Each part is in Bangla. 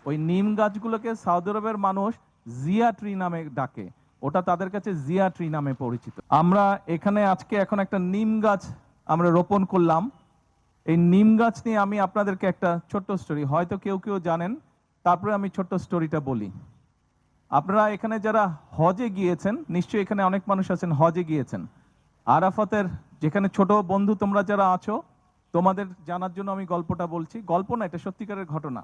ওই নিম গাছগুলোকে সৌদি আরবের মানুষ জিয়া ট্রি নামে ডাকে, ওটা তাদের কাছে জিয়া ট্রি নামে পরিচিত। আমরা এখানে আজকে এখন একটা নিম গাছ আমরা রোপণ করলাম। এই নিম গাছ নিয়ে আমি আপনাদেরকে একটা ছোট্ট স্টোরি, হয়তো কেউ কেউ জানেন, তারপরে আমি ছোট্ট স্টোরিটা বলি। আপনারা এখানে যারা হজে গিয়েছেন, নিশ্চয়ই এখানে অনেক মানুষ আছেন হজে গিয়েছেন। আরাফাতের যেখানে ছোট বন্ধু তোমরা যারা আছো, তোমাদের জানার জন্য আমি গল্পটা বলছি। গল্প না, এটা সত্যিকারের ঘটনা।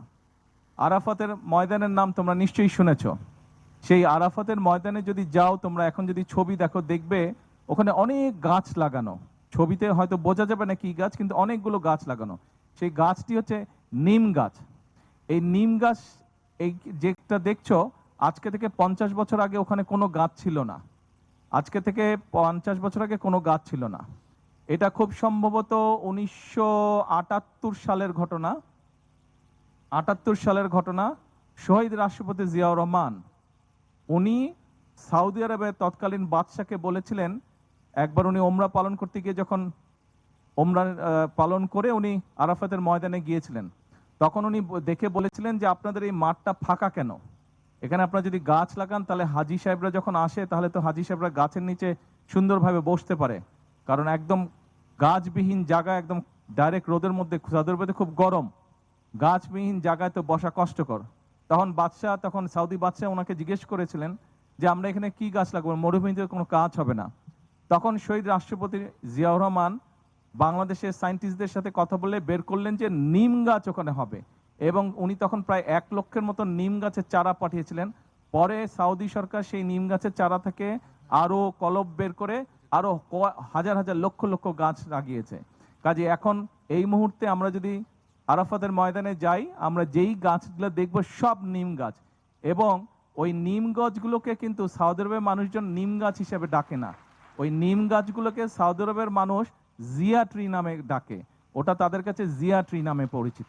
আরাফাতের ময়দানের নাম তোমরা নিশ্চয়ই শুনেছো। সেই আরাফাতের ময়দানে যদি যাও তোমরা, এখন যদি ছবি দেখো, দেখবে ওখানে অনেক গাছ লাগানো। ছবিতে হয়তো বোঝা যাবে না কি গাছ, কিন্তু অনেকগুলো গাছ লাগানো। সেই গাছটি হচ্ছে নিম গাছ। এই নিম গাছ, এই যেটা দেখছো, আজকে থেকে 50 বছর আগে ওখানে কোনো গাছ ছিল না। আজকে থেকে 50 বছর আগে কোনো গাছ ছিল না। এটা খুব সম্ভবত 1978 সালের ঘটনা। 78 সালের ঘটনা। শহীদ রাষ্ট্রপতি জিয়াউর রহমান, উনি সৌদি আরবের তৎকালীন বাদশাকে বলেছিলেন, একবার উনি ওমরা পালন করতে গিয়ে যখন ওমরা পালন করে উনি আরাফাতের ময়দানে গিয়েছিলেন, তখন উনি দেখে বলেছিলেন যে আপনাদের এই মাঠটা ফাঁকা কেন? এখানে আপনারা যদি গাছ লাগান তাহলে হাজি সাহেবরা যখন আসে, তাহলে তো হাজি সাহেবরা গাছের নিচে সুন্দরভাবে বসতে পারে। কারণ একদম গাছবিহীন জায়গা, একদম ডাইরেক্ট রোদের মধ্যে, সৌদি আরবে খুব গরম, গাছবিহীন জায়গায় তো বসা কষ্টকর। তখন সৌদি বাদশাহ ওনাকে জিজ্ঞেস করেছিলেন যে আমরা এখানে কি গাছ লাগাবো, মরুভূমিতে কোনো কাজ হবে না। তখন শহীদ রাষ্ট্রপতি জিয়াউর রহমান বাংলাদেশের সায়েন্টিস্টদের সাথে কথা বলে বের করলেন যে নিম গাছ ওখানে হবে, এবং উনি তখন প্রায় 1 লক্ষের মতো নিম গাছের চারা পাঠিয়েছিলেন। পরে সৌদি সরকার সেই নিম গাছের চারা থেকে আরো কলব বের করে আরো হাজার হাজার লক্ষ লক্ষ গাছ লাগিয়েছে। কাজে এখন এই মুহূর্তে আমরা যদি আরাফাতের ময়দানে যাই, আমরা যেই গাছগুলো দেখবো সব নিম গাছ। এবং ওই নিম গাছগুলোকে কিন্তু সৌদি আরবের মানুষজন নিম গাছ হিসেবে ডাকে না। ওই নিম গাছগুলোকে সৌদি আরবের মানুষ জিয়া ট্রি নামে ডাকে, ওটা তাদের কাছে জিয়া ট্রি নামে পরিচিত।